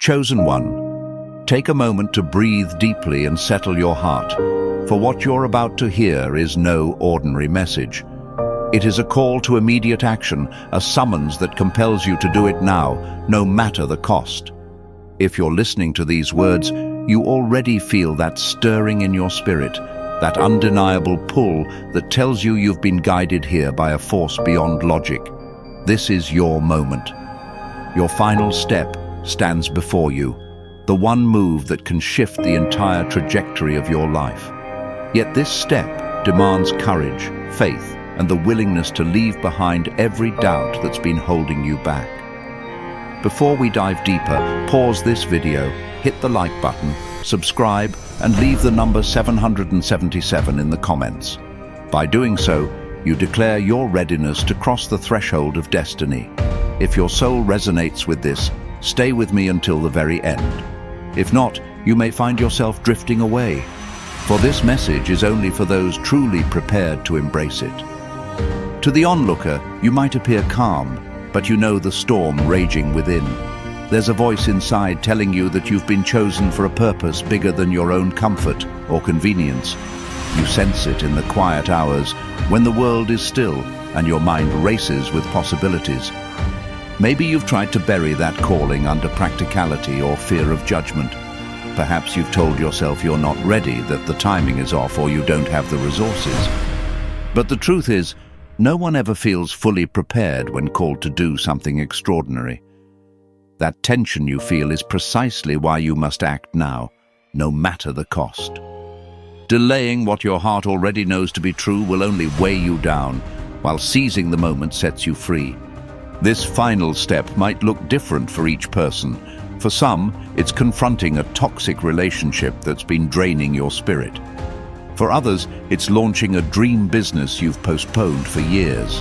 Chosen one, take a moment to breathe deeply and settle your heart, for what you're about to hear is no ordinary message. It is a call to immediate action, a summons that compels you to do it now, no matter the cost. If you're listening to these words, you already feel that stirring in your spirit, that undeniable pull that tells you you've been guided here by a force beyond logic. This is your moment. Your final step stands before you, the one move that can shift the entire trajectory of your life. Yet this step demands courage, faith, and the willingness to leave behind every doubt that's been holding you back. Before we dive deeper, pause this video, hit the like button, subscribe, and leave the number 777 in the comments. By doing so, you declare your readiness to cross the threshold of destiny. If your soul resonates with this, stay with me until the very end. If not, you may find yourself drifting away, for this message is only for those truly prepared to embrace it. To the onlooker, you might appear calm, but you know the storm raging within. There's a voice inside telling you that you've been chosen for a purpose bigger than your own comfort or convenience. You sense it in the quiet hours when the world is still and your mind races with possibilities. Maybe you've tried to bury that calling under practicality or fear of judgment. Perhaps you've told yourself you're not ready, that the timing is off, or you don't have the resources. But the truth is, no one ever feels fully prepared when called to do something extraordinary. That tension you feel is precisely why you must act now, no matter the cost. Delaying what your heart already knows to be true will only weigh you down, while seizing the moment sets you free. This final step might look different for each person. For some, it's confronting a toxic relationship that's been draining your spirit. For others, it's launching a dream business you've postponed for years.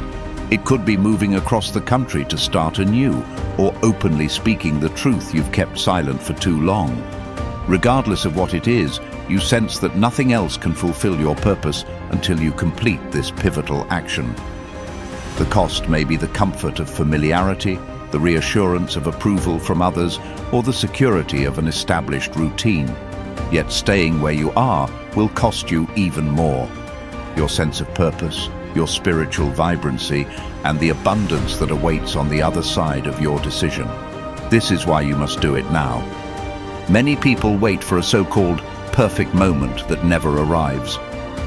It could be moving across the country to start anew, or openly speaking the truth you've kept silent for too long. Regardless of what it is, you sense that nothing else can fulfill your purpose until you complete this pivotal action. The cost may be the comfort of familiarity, the reassurance of approval from others, or the security of an established routine. Yet staying where you are will cost you even more. Your sense of purpose, your spiritual vibrancy, and the abundance that awaits on the other side of your decision. This is why you must do it now. Many people wait for a so-called perfect moment that never arrives.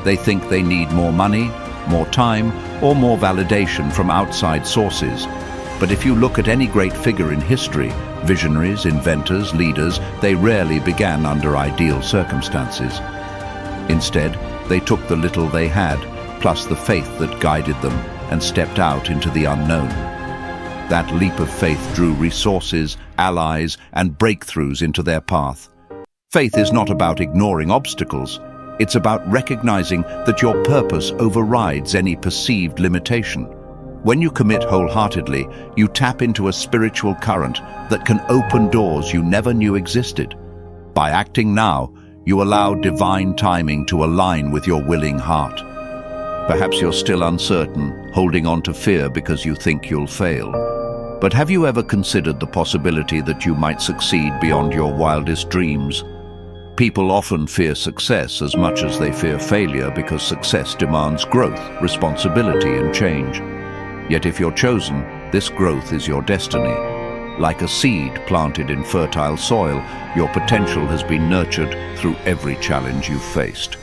They think they need more money, more time, or more validation from outside sources. But if you look at any great figure in history, visionaries, inventors, leaders, they rarely began under ideal circumstances. Instead, they took the little they had, plus the faith that guided them, and stepped out into the unknown. That leap of faith drew resources, allies, and breakthroughs into their path. Faith is not about ignoring obstacles. It's about recognizing that your purpose overrides any perceived limitation. When you commit wholeheartedly, you tap into a spiritual current that can open doors you never knew existed. By acting now, you allow divine timing to align with your willing heart. Perhaps you're still uncertain, holding on to fear because you think you'll fail. But have you ever considered the possibility that you might succeed beyond your wildest dreams? People often fear success as much as they fear failure because success demands growth, responsibility, and change. Yet if you're chosen, this growth is your destiny. Like a seed planted in fertile soil, your potential has been nurtured through every challenge you've faced.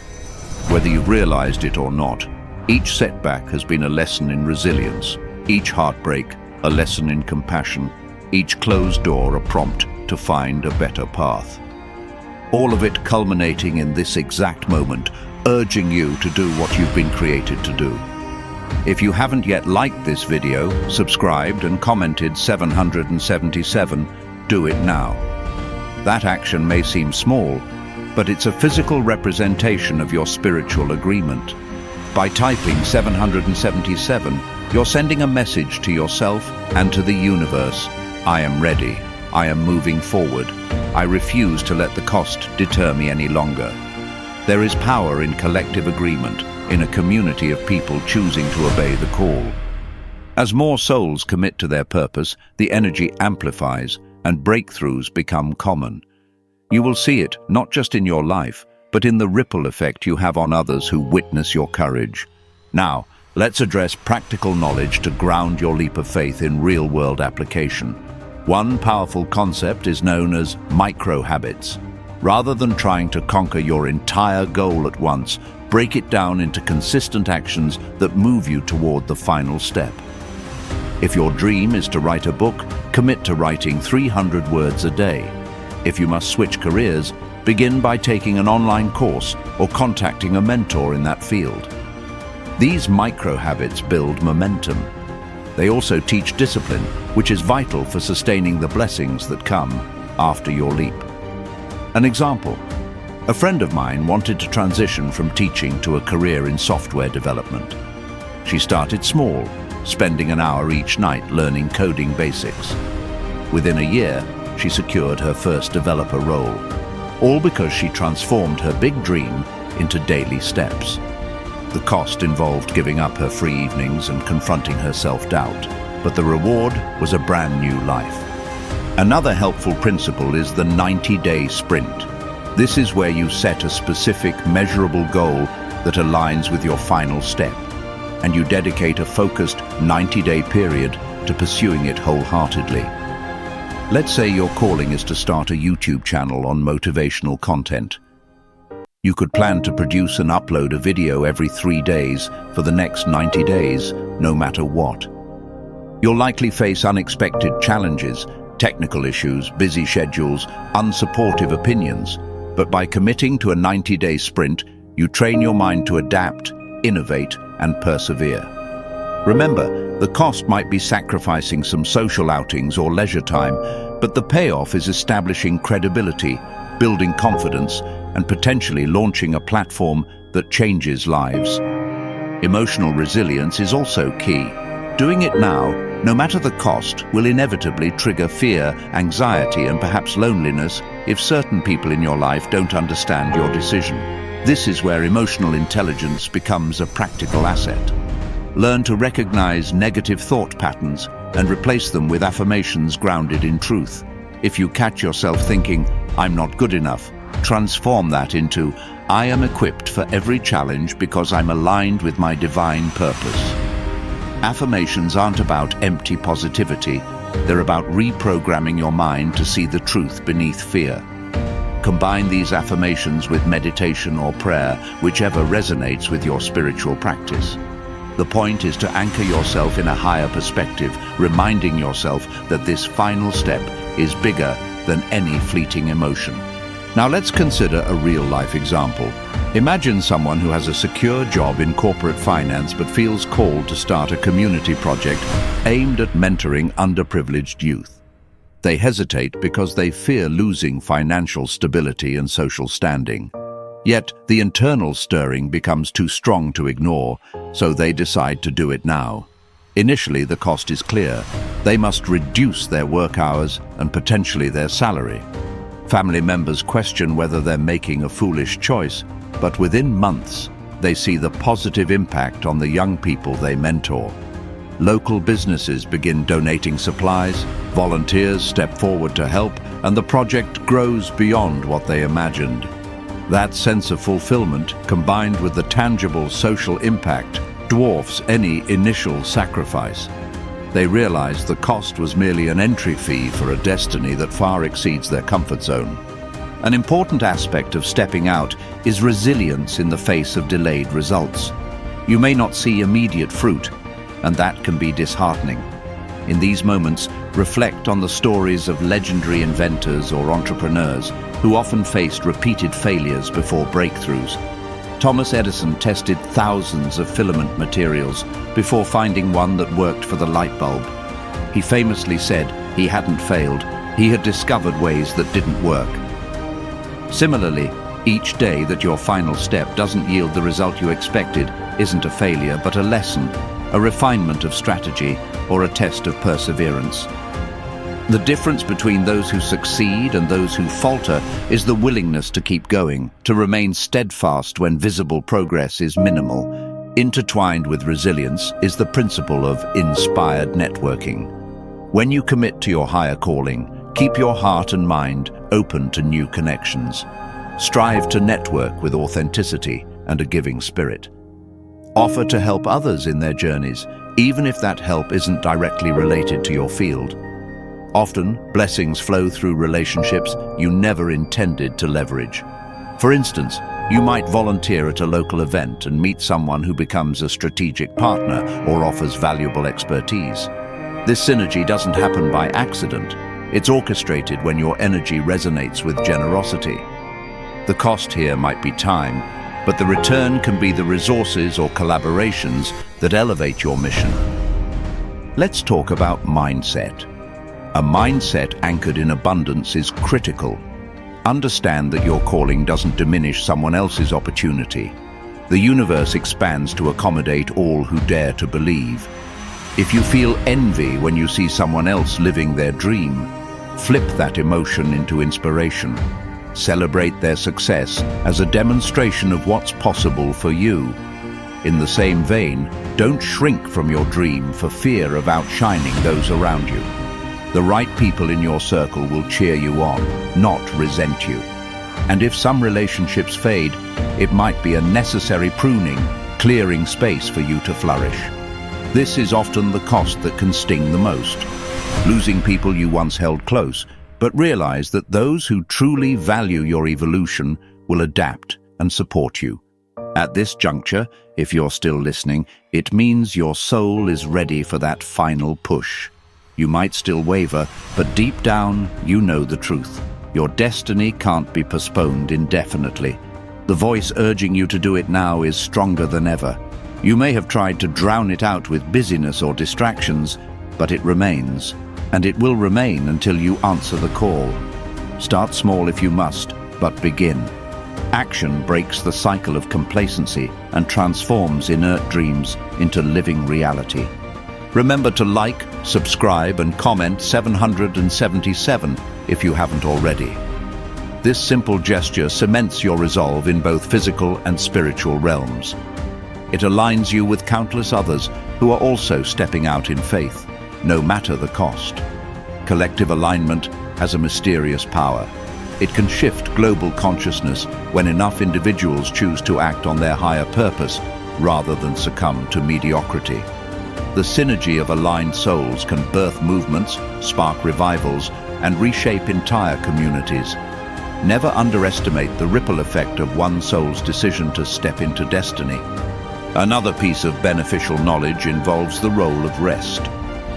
Whether you've realized it or not, each setback has been a lesson in resilience, each heartbreak a lesson in compassion, each closed door a prompt to find a better path. All of it culminating in this exact moment, urging you to do what you've been created to do. If you haven't yet liked this video, subscribed, and commented 777, do it now. That action may seem small, but it's a physical representation of your spiritual agreement. By typing 777, you're sending a message to yourself and to the universe. I am ready. I am moving forward. I refuse to let the cost deter me any longer. There is power in collective agreement, in a community of people choosing to obey the call. As more souls commit to their purpose, the energy amplifies, and breakthroughs become common. You will see it not just in your life, but in the ripple effect you have on others who witness your courage. Now, let's address practical knowledge to ground your leap of faith in real-world application. One powerful concept is known as micro-habits. Rather than trying to conquer your entire goal at once, break it down into consistent actions that move you toward the final step. If your dream is to write a book, commit to writing 300 words a day. If you must switch careers, begin by taking an online course or contacting a mentor in that field. These micro-habits build momentum. They also teach discipline, which is vital for sustaining the blessings that come after your leap. An example: a friend of mine wanted to transition from teaching to a career in software development. She started small, spending an hour each night learning coding basics. Within a year, she secured her first developer role, all because she transformed her big dream into daily steps. The cost involved giving up her free evenings and confronting her self-doubt, but the reward was a brand new life. Another helpful principle is the 90-day sprint. This is where you set a specific, measurable goal that aligns with your final step, and you dedicate a focused 90-day period to pursuing it wholeheartedly. Let's say your calling is to start a YouTube channel on motivational content. You could plan to produce and upload a video every 3 days for the next 90 days, no matter what. You'll likely face unexpected challenges, technical issues, busy schedules, unsupportive opinions, but by committing to a 90-day sprint, you train your mind to adapt, innovate, and persevere. Remember, the cost might be sacrificing some social outings or leisure time, but the payoff is establishing credibility, building confidence, and potentially launching a platform that changes lives. Emotional resilience is also key. Doing it now, no matter the cost, will inevitably trigger fear, anxiety, and perhaps loneliness if certain people in your life don't understand your decision. This is where emotional intelligence becomes a practical asset. Learn to recognize negative thought patterns and replace them with affirmations grounded in truth. If you catch yourself thinking, "I'm not good enough," transform that into, "I am equipped for every challenge because I'm aligned with my divine purpose." Affirmations aren't about empty positivity. They're about reprogramming your mind to see the truth beneath fear. Combine these affirmations with meditation or prayer, whichever resonates with your spiritual practice. The point is to anchor yourself in a higher perspective, reminding yourself that this final step is bigger than any fleeting emotion. Now let's consider a real-life example. Imagine someone who has a secure job in corporate finance but feels called to start a community project aimed at mentoring underprivileged youth. They hesitate because they fear losing financial stability and social standing. Yet the internal stirring becomes too strong to ignore, so they decide to do it now. Initially, the cost is clear. They must reduce their work hours and potentially their salary. Family members question whether they're making a foolish choice, but within months, they see the positive impact on the young people they mentor. Local businesses begin donating supplies, volunteers step forward to help, and the project grows beyond what they imagined. That sense of fulfillment, combined with the tangible social impact, dwarfs any initial sacrifice. They realize the cost was merely an entry fee for a destiny that far exceeds their comfort zone. An important aspect of stepping out is resilience in the face of delayed results. You may not see immediate fruit, and that can be disheartening. In these moments, reflect on the stories of legendary inventors or entrepreneurs who often faced repeated failures before breakthroughs. Thomas Edison tested thousands of filament materials before finding one that worked for the light bulb. He famously said he hadn't failed, he had discovered ways that didn't work. Similarly, each day that your final step doesn't yield the result you expected isn't a failure but a lesson, a refinement of strategy, or a test of perseverance. The difference between those who succeed and those who falter is the willingness to keep going, to remain steadfast when visible progress is minimal. Intertwined with resilience is the principle of inspired networking. When you commit to your higher calling, Keep your heart and mind open to new connections. Strive to network with authenticity and a giving spirit. Offer to help others in their journeys, even if that help isn't directly related to your field. Often, blessings flow through relationships you never intended to leverage. For instance, you might volunteer at a local event and meet someone who becomes a strategic partner or offers valuable expertise. This synergy doesn't happen by accident. It's orchestrated when your energy resonates with generosity. The cost here might be time, but the return can be the resources or collaborations that elevate your mission. Let's talk about mindset. A mindset anchored in abundance is critical. Understand that your calling doesn't diminish someone else's opportunity. The universe expands to accommodate all who dare to believe. If you feel envy when you see someone else living their dream, flip that emotion into inspiration. Celebrate their success as a demonstration of what's possible for you. In the same vein, don't shrink from your dream for fear of outshining those around you. The right people in your circle will cheer you on, not resent you. And if some relationships fade, it might be a necessary pruning, clearing space for you to flourish. This is often the cost that can sting the most. Losing people you once held close, but realize that those who truly value your evolution will adapt and support you. At this juncture, if you're still listening, it means your soul is ready for that final push. You might still waver, but deep down, you know the truth. Your destiny can't be postponed indefinitely. The voice urging you to do it now is stronger than ever. You may have tried to drown it out with busyness or distractions, but it remains, and it will remain until you answer the call. Start small if you must, but begin. Action breaks the cycle of complacency and transforms inert dreams into living reality. Remember to like, subscribe, and comment 777 if you haven't already. This simple gesture cements your resolve in both physical and spiritual realms. It aligns you with countless others who are also stepping out in faith, no matter the cost. Collective alignment has a mysterious power. It can shift global consciousness when enough individuals choose to act on their higher purpose rather than succumb to mediocrity. The synergy of aligned souls can birth movements, spark revivals, and reshape entire communities. Never underestimate the ripple effect of one soul's decision to step into destiny. Another piece of beneficial knowledge involves the role of rest.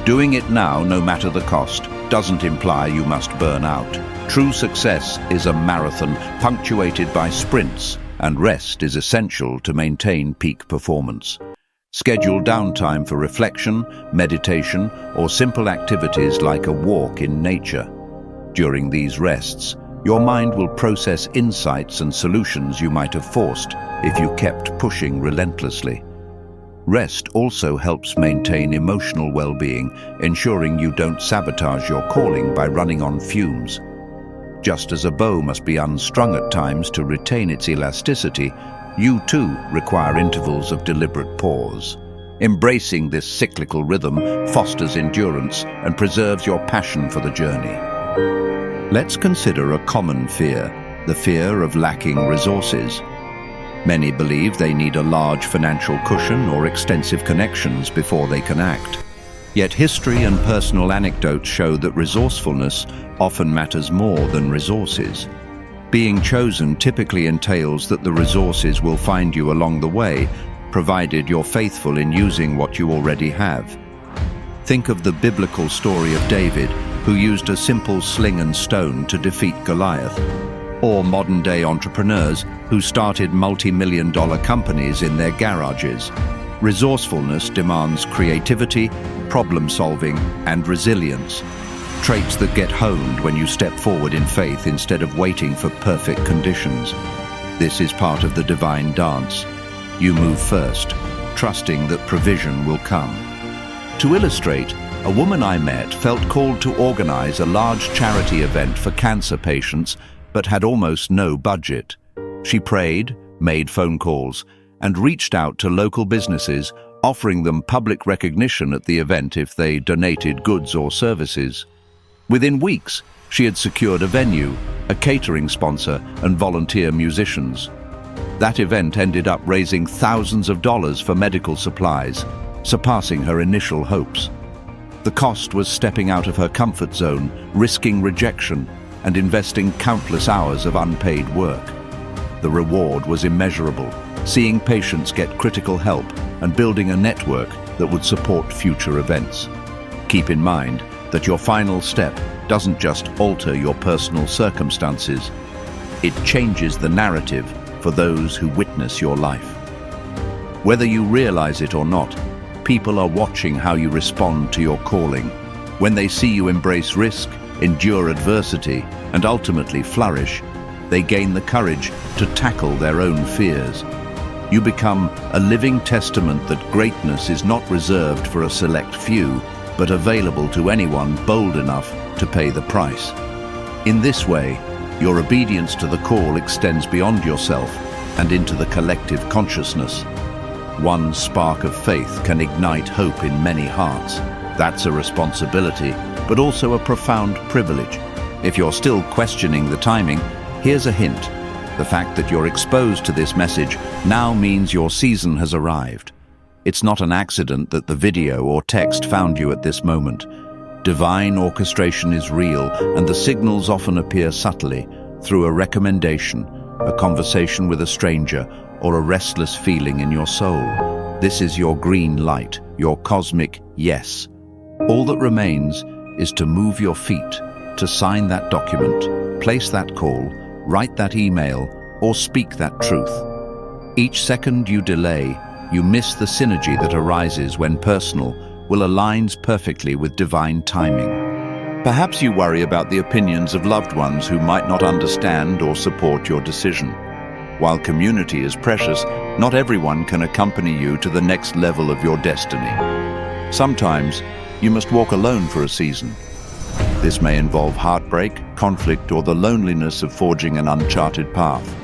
Doing it now, no matter the cost, doesn't imply you must burn out. True success is a marathon punctuated by sprints, and rest is essential to maintain peak performance. Schedule downtime for reflection, meditation, or simple activities like a walk in nature. During these rests, your mind will process insights and solutions you might have forced if you kept pushing relentlessly. Rest also helps maintain emotional well-being, ensuring you don't sabotage your calling by running on fumes. Just as a bow must be unstrung at times to retain its elasticity, you too require intervals of deliberate pause. Embracing this cyclical rhythm fosters endurance and preserves your passion for the journey. Let's consider a common fear, the fear of lacking resources. Many believe they need a large financial cushion or extensive connections before they can act. Yet history and personal anecdotes show that resourcefulness often matters more than resources. Being chosen typically entails that the resources will find you along the way, provided you're faithful in using what you already have. Think of the biblical story of David, who used a simple sling and stone to defeat Goliath, or modern-day entrepreneurs who started multi-million-dollar companies in their garages. Resourcefulness demands creativity, problem-solving, and resilience, traits that get honed when you step forward in faith instead of waiting for perfect conditions. This is part of the divine dance. You move first, trusting that provision will come. To illustrate, a woman I met felt called to organize a large charity event for cancer patients, but had almost no budget. She prayed, made phone calls, and reached out to local businesses, offering them public recognition at the event if they donated goods or services. Within weeks, She had secured a venue, a catering sponsor, and volunteer musicians. That event ended up raising thousands of dollars for medical supplies, surpassing her initial hopes. The cost was stepping out of her comfort zone, risking rejection, and investing countless hours of unpaid work. The reward was immeasurable, seeing patients get critical help and building a network that would support future events. Keep in mind that your final step doesn't just alter your personal circumstances, it changes the narrative for those who witness your life. Whether you realize it or not, people are watching how you respond to your calling. When they see you embrace risk, endure adversity, and ultimately flourish, they gain the courage to tackle their own fears. You become a living testament that greatness is not reserved for a select few, but available to anyone bold enough to pay the price. In this way, your obedience to the call extends beyond yourself and into the collective consciousness. One spark of faith can ignite hope in many hearts. That's a responsibility, but also a profound privilege. If you're still questioning the timing, here's a hint. The fact that you're exposed to this message now means your season has arrived. It's not an accident that the video or text found you at this moment. Divine orchestration is real, and the signals often appear subtly, through a recommendation, a conversation with a stranger, or a restless feeling in your soul. This is your green light, your cosmic yes. All that remains is to move your feet, to sign that document, place that call, write that email, or speak that truth. Each second you delay, you miss the synergy that arises when personal will aligns perfectly with divine timing. Perhaps you worry about the opinions of loved ones who might not understand or support your decision. While community is precious, not everyone can accompany you to the next level of your destiny. Sometimes, you must walk alone for a season. This may involve heartbreak, conflict, or the loneliness of forging an uncharted path.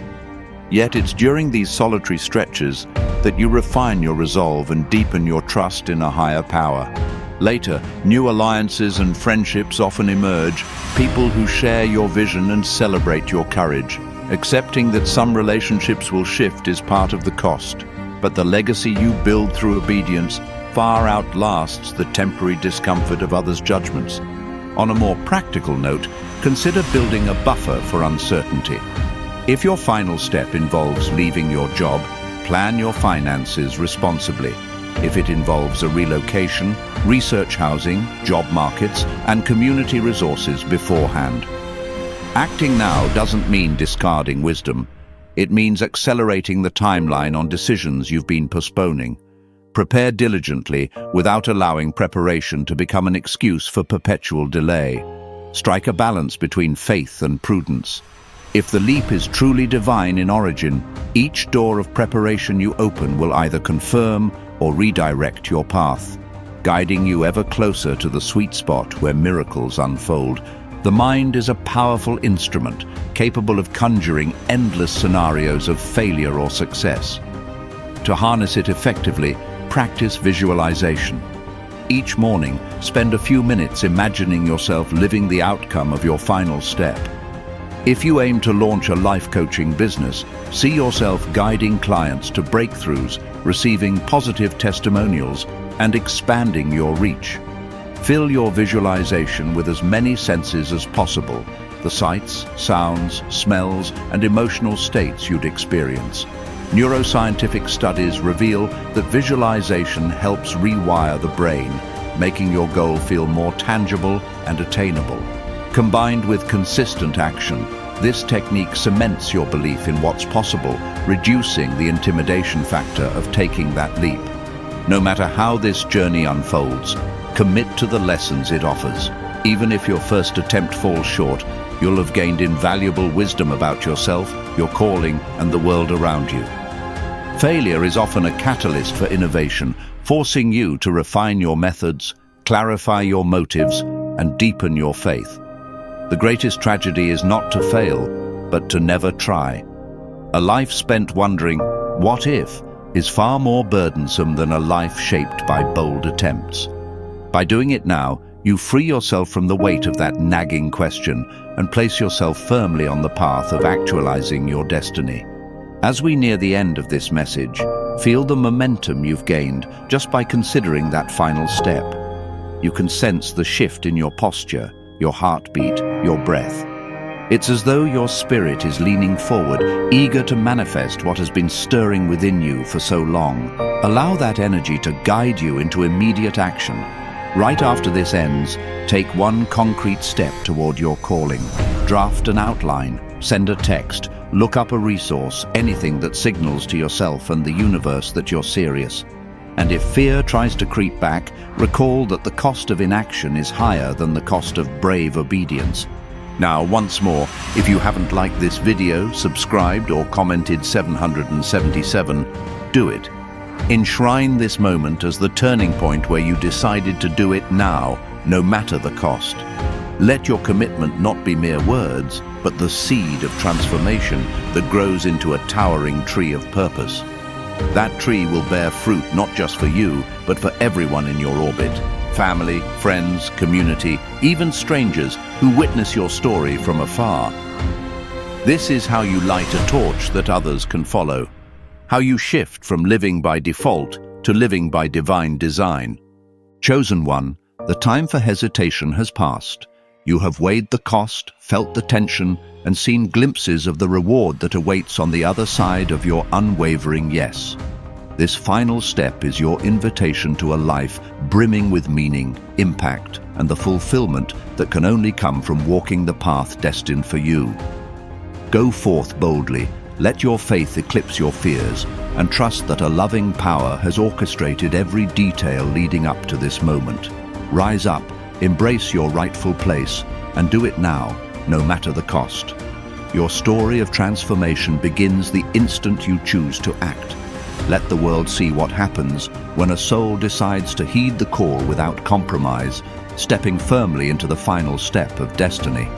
Yet it's during these solitary stretches that you refine your resolve and deepen your trust in a higher power. Later, new alliances and friendships often emerge, people who share your vision and celebrate your courage. Accepting that some relationships will shift is part of the cost, but the legacy you build through obedience far outlasts the temporary discomfort of others' judgments. On a more practical note, consider building a buffer for uncertainty. If your final step involves leaving your job, plan your finances responsibly. If it involves a relocation, research housing, job markets, and community resources beforehand. Acting now doesn't mean discarding wisdom. It means accelerating the timeline on decisions you've been postponing. Prepare diligently without allowing preparation to become an excuse for perpetual delay. Strike a balance between faith and prudence. If the leap is truly divine in origin, each door of preparation you open will either confirm or redirect your path, guiding you ever closer to the sweet spot where miracles unfold. The mind is a powerful instrument, capable of conjuring endless scenarios of failure or success. To harness it effectively, practice visualization. Each morning, spend a few minutes imagining yourself living the outcome of your final step. If you aim to launch a life coaching business, see yourself guiding clients to breakthroughs, receiving positive testimonials, and expanding your reach. Fill your visualization with as many senses as possible, the sights, sounds, smells, and emotional states you'd experience. Neuroscientific studies reveal that visualization helps rewire the brain, making your goal feel more tangible and attainable. Combined with consistent action, this technique cements your belief in what's possible, reducing the intimidation factor of taking that leap. No matter how this journey unfolds, commit to the lessons it offers. Even if your first attempt falls short, you'll have gained invaluable wisdom about yourself, your calling, and the world around you. Failure is often a catalyst for innovation, forcing you to refine your methods, clarify your motives, and deepen your faith. The greatest tragedy is not to fail, but to never try. A life spent wondering, what if, is far more burdensome than a life shaped by bold attempts. By doing it now, You free yourself from the weight of that nagging question and place yourself firmly on the path of actualizing your destiny. As we near the end of this message, feel the momentum you've gained just by considering that final step. You can sense the shift in your posture, your heartbeat, your breath. It's as though your spirit is leaning forward, eager to manifest what has been stirring within you for so long. Allow that energy to guide you into immediate action. Right after this ends, take one concrete step toward your calling. Draft an outline, send a text, look up a resource, anything that signals to yourself and the universe that you're serious. And if fear tries to creep back, recall that the cost of inaction is higher than the cost of brave obedience. Now, once more, if you haven't liked this video, subscribed or commented 777, do it. Enshrine this moment as the turning point where you decided to do it now, no matter the cost. Let your commitment not be mere words, but the seed of transformation that grows into a towering tree of purpose. That tree will bear fruit not just for you, but for everyone in your orbit. Family, friends, community, even strangers who witness your story from afar. This is how you light a torch that others can follow. How you shift from living by default to living by divine design. Chosen one, the time for hesitation has passed. You have weighed the cost, felt the tension, and seen glimpses of the reward that awaits on the other side of your unwavering yes. This final step is your invitation to a life brimming with meaning, impact, and the fulfillment that can only come from walking the path destined for you. Go forth boldly, let your faith eclipse your fears, and trust that a loving power has orchestrated every detail leading up to this moment. Rise up, embrace your rightful place, and do it now, no matter the cost. Your story of transformation begins the instant you choose to act. Let the world see what happens when a soul decides to heed the call without compromise, stepping firmly into the final step of destiny.